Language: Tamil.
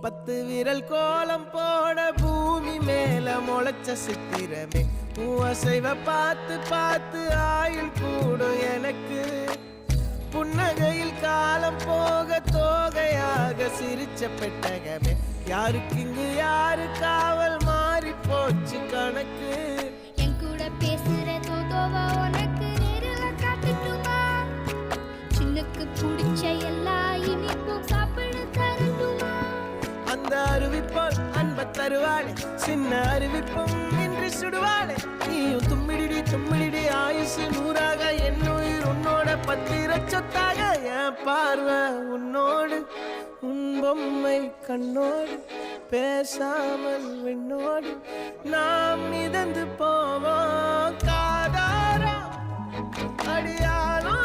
10 விரல் கோலம் போட பூமி மேல முளைச்ச சித்திரமே அசைவ பார்த்து பார்த்து ஆயுள் கூடும் எனக்கு புன்னகையில் காலம் போக தோகையாக சிரிச்ச பெட்டகமே யாருக்கு இங்கு யாரு காவல் மாறி போச்சு கணக்கு என் கூட பேசுற தோதோவா உனக்கு நேரில் காட்டுட்டுமா சின்னுக்கு பிடிச்ச எல்லா இனிப்பும் சாப்பிட தரட்டுமா அந்த அறிவிப்போல் அன்ப தருவாளே சின்ன அறிவிப்பும் இன்று சுடுவாளே நீயும் தும்மிடி ஆயுசு 100ஆக என் உயிர் உன்னோட 10 சொத்தாக என் பார்வை உன்னோடு உன் பொம்மை கண்ணோடு பேசாமல் விண்ணோடு நாம் மிதந்து போவோம் காதாரா அடியாலோ